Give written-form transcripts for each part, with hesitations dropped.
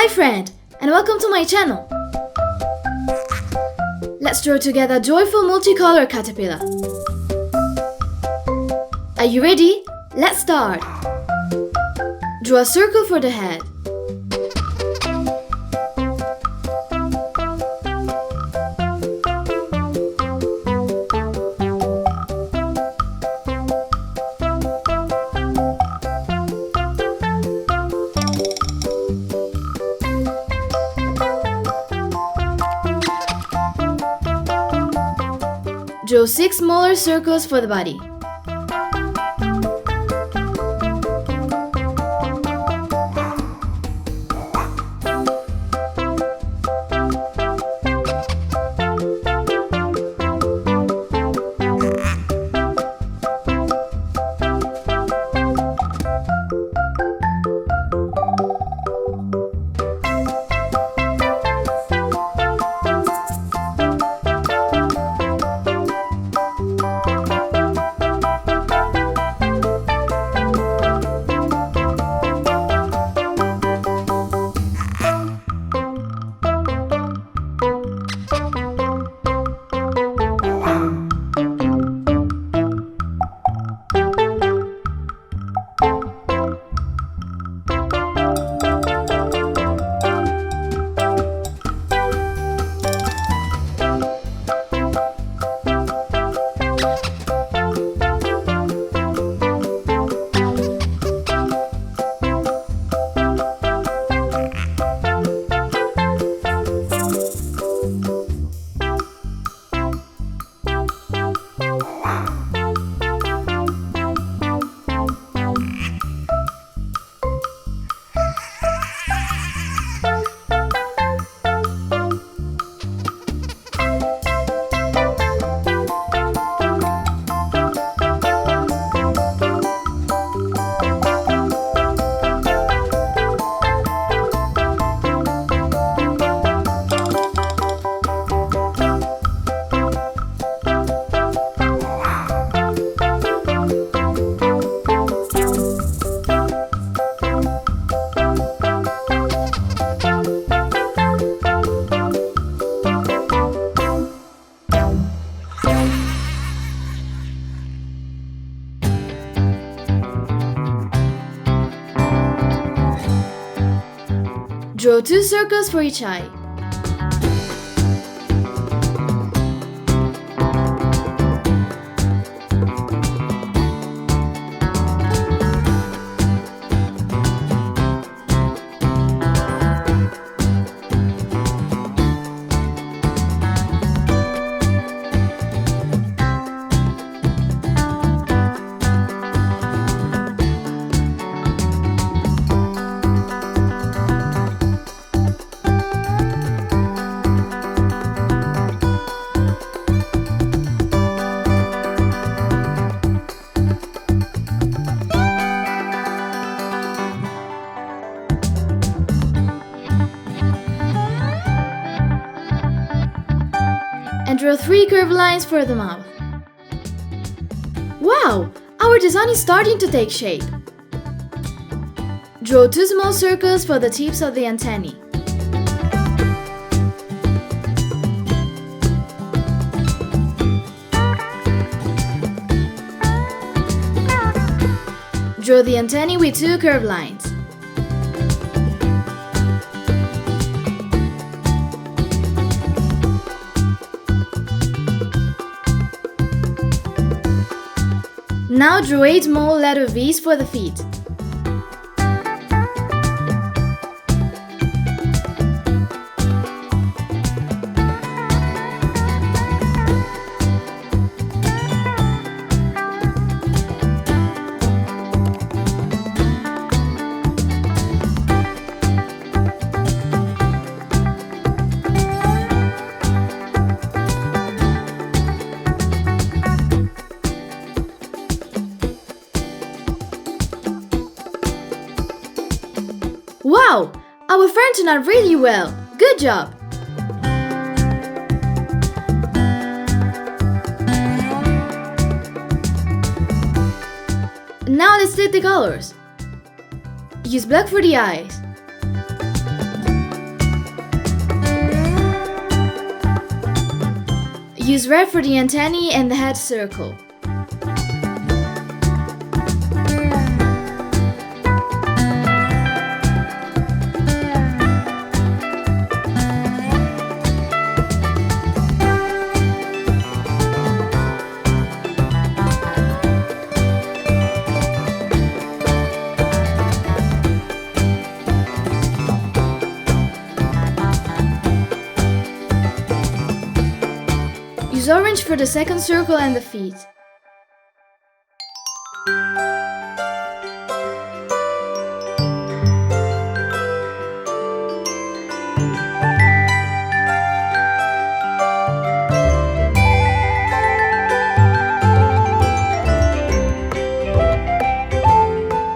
Hi friend, and welcome to my channel. Let's draw together a joyful multicolored caterpillar. Are you ready? Let's start. Draw a circle for the head. Draw 6 smaller circles for the body. Draw 2 circles for each eye. And draw 3 curved lines for the mouth. Wow! Our design is starting to take shape. Draw 2 small circles for the tips of the antennae. Draw the antennae with 2 curved lines. Now draw 8 small letter V's for the feet. Wow! Our friend turned out really well! Good job! Now let's take the colors. Use black for the eyes. Use red for the antennae and the head circle. Use orange for the second circle and the feet.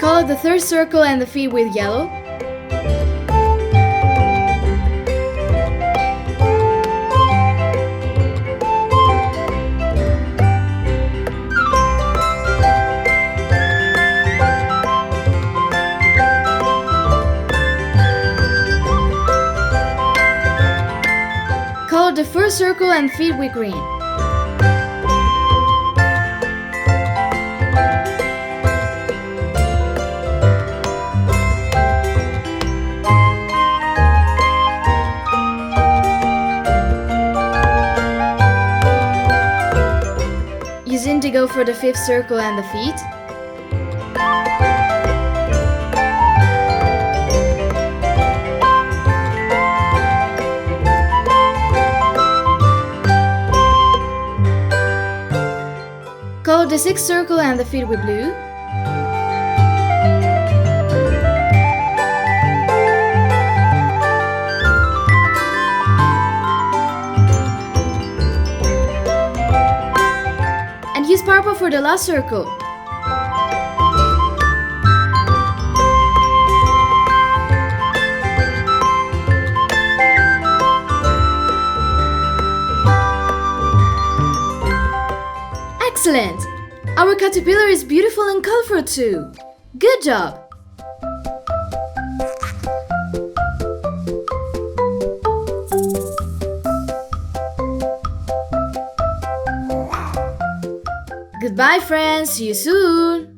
Color the third circle and the feet with yellow. Color the first circle and feet with green. Use indigo for the fifth circle and the feet. Color the sixth circle and the feet with blue. And use purple for the last circle. Excellent! Our caterpillar is beautiful and colorful too. Good job! Goodbye friends, see you soon!